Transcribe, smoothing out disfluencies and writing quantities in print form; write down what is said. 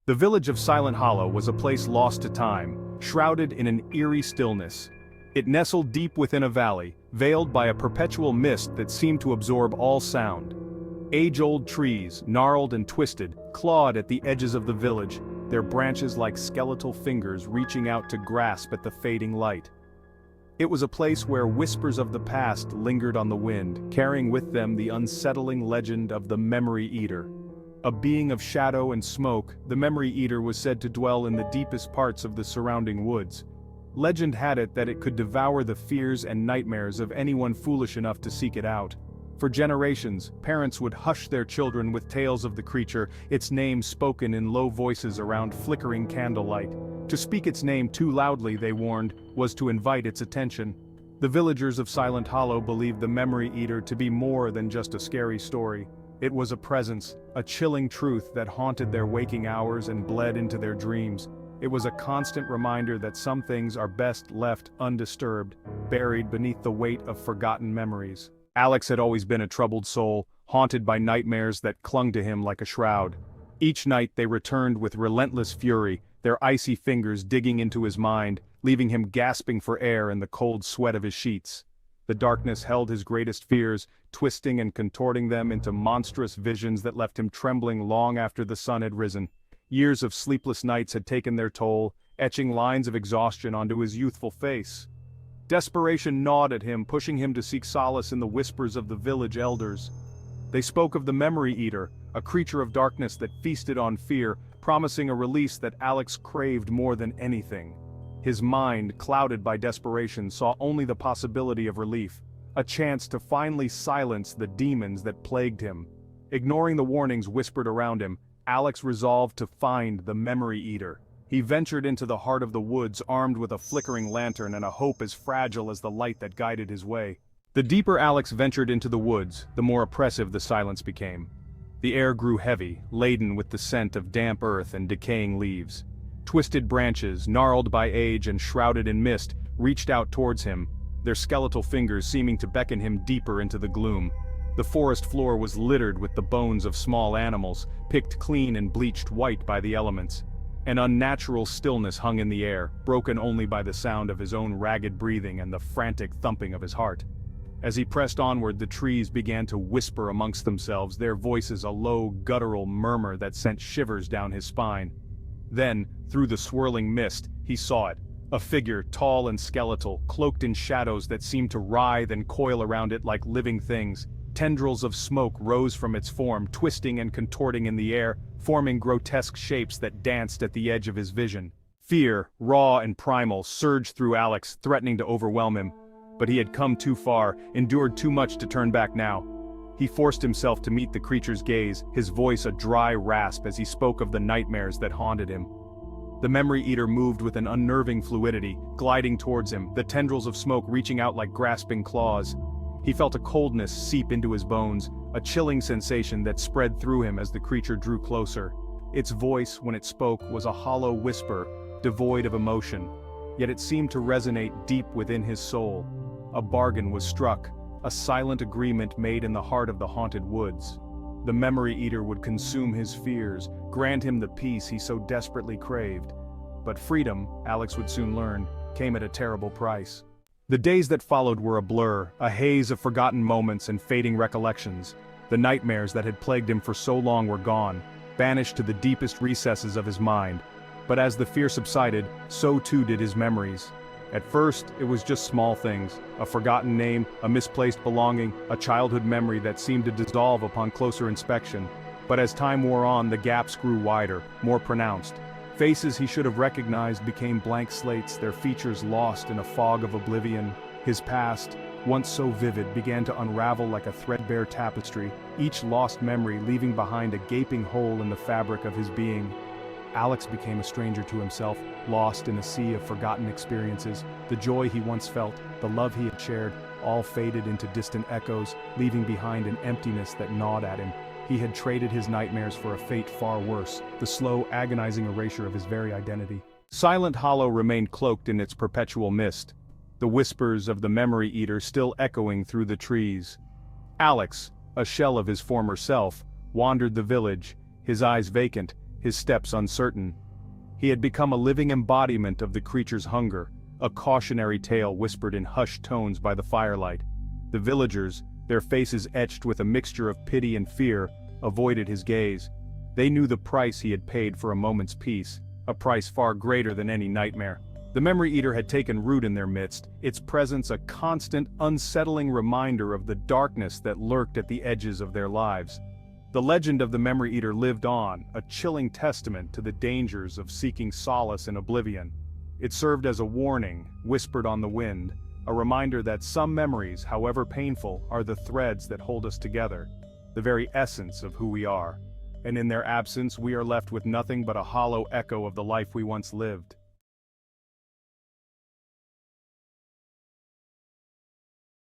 The village of Silent Hollow was a place lost to time, shrouded in an eerie stillness. It nestled deep within a valley, veiled by a perpetual mist that seemed to absorb all sound. Age-old trees, gnarled and twisted, clawed at the edges of the village, their branches like skeletal fingers reaching out to grasp at the fading light. It was a place where whispers of the past lingered on the wind, carrying with them the unsettling legend of the Memory Eater. A being of shadow and smoke, the Memory Eater was said to dwell in the deepest parts of the surrounding woods. Legend had it that it could devour the fears and nightmares of anyone foolish enough to seek it out. For generations, parents would hush their children with tales of the creature, its name spoken in low voices around flickering candlelight. To speak its name too loudly, they warned, was to invite its attention. The villagers of Silent Hollow believed the Memory Eater to be more than just a scary story. It was a presence, a chilling truth that haunted their waking hours and bled into their dreams. It was a constant reminder that some things are best left undisturbed, buried beneath the weight of forgotten memories. Alex had always been a troubled soul, haunted by nightmares that clung to him like a shroud. Each night they returned with relentless fury, their icy fingers digging into his mind, leaving him gasping for air in the cold sweat of his sheets. The darkness held his greatest fears, twisting and contorting them into monstrous visions that left him trembling long after the sun had risen. Years of sleepless nights had taken their toll, etching lines of exhaustion onto his youthful face. Desperation gnawed at him, pushing him to seek solace in the whispers of the village elders. They spoke of the Memory Eater, a creature of darkness that feasted on fear, promising a release that Alex craved more than anything. His mind, clouded by desperation, saw only the possibility of relief, a chance to finally silence the demons that plagued him. Ignoring the warnings whispered around him, Alex resolved to find the Memory Eater. He ventured into the heart of the woods armed with a flickering lantern and a hope as fragile as the light that guided his way. The deeper Alex ventured into the woods, the more oppressive the silence became. The air grew heavy, laden with the scent of damp earth and decaying leaves. Twisted branches, gnarled by age and shrouded in mist, reached out towards him, their skeletal fingers seeming to beckon him deeper into the gloom. The forest floor was littered with the bones of small animals, picked clean and bleached white by the elements. An unnatural stillness hung in the air, broken only by the sound of his own ragged breathing and the frantic thumping of his heart. As he pressed onward, the trees began to whisper amongst themselves, their voices a low, guttural murmur that sent shivers down his spine. Then, through the swirling mist, he saw it. A figure, tall and skeletal, cloaked in shadows that seemed to writhe and coil around it like living things. Tendrils of smoke rose from its form, twisting and contorting in the air, forming grotesque shapes that danced at the edge of his vision. Fear, raw and primal, surged through Alex, threatening to overwhelm him. But he had come too far, endured too much to turn back now. He forced himself to meet the creature's gaze, his voice a dry rasp as he spoke of the nightmares that haunted him. The Memory Eater moved with an unnerving fluidity, gliding towards him, the tendrils of smoke reaching out like grasping claws. He felt a coldness seep into his bones, a chilling sensation that spread through him as the creature drew closer. Its voice, when it spoke, was a hollow whisper, devoid of emotion, yet it seemed to resonate deep within his soul. A bargain was struck, a silent agreement made in the heart of the haunted woods. The Memory Eater would consume his fears, grant him the peace he so desperately craved. But freedom, Alex would soon learn, came at a terrible price. The days that followed were a blur, a haze of forgotten moments and fading recollections. The nightmares that had plagued him for so long were gone, banished to the deepest recesses of his mind. But as the fear subsided, so too did his memories. At first, it was just small things, a forgotten name, a misplaced belonging, a childhood memory that seemed to dissolve upon closer inspection. But as time wore on, the gaps grew wider, more pronounced. Faces he should have recognized became blank slates, their features lost in a fog of oblivion. His past, once so vivid, began to unravel like a threadbare tapestry, each lost memory leaving behind a gaping hole in the fabric of his being. Alex became a stranger to himself, lost in a sea of forgotten experiences. The joy he once felt, the love he had shared, all faded into distant echoes, leaving behind an emptiness that gnawed at him. He had traded his nightmares for a fate far worse, the slow, agonizing erasure of his very identity. Silent Hollow remained cloaked in its perpetual mist, the whispers of the Memory Eater still echoing through the trees. Alex, a shell of his former self, wandered the village, his eyes vacant, his steps uncertain. He had become a living embodiment of the creature's hunger, a cautionary tale whispered in hushed tones by the firelight. The villagers, their faces etched with a mixture of pity and fear, avoided his gaze. They knew the price he had paid for a moment's peace, a price far greater than any nightmare. The Memory Eater had taken root in their midst, its presence a constant, unsettling reminder of the darkness that lurked at the edges of their lives. The legend of the Memory Eater lived on, a chilling testament to the dangers of seeking solace in oblivion. It served as a warning, whispered on the wind, a reminder that some memories, however painful, are the threads that hold us together, the very essence of who we are. And in their absence we are left with nothing but a hollow echo of the life we once lived.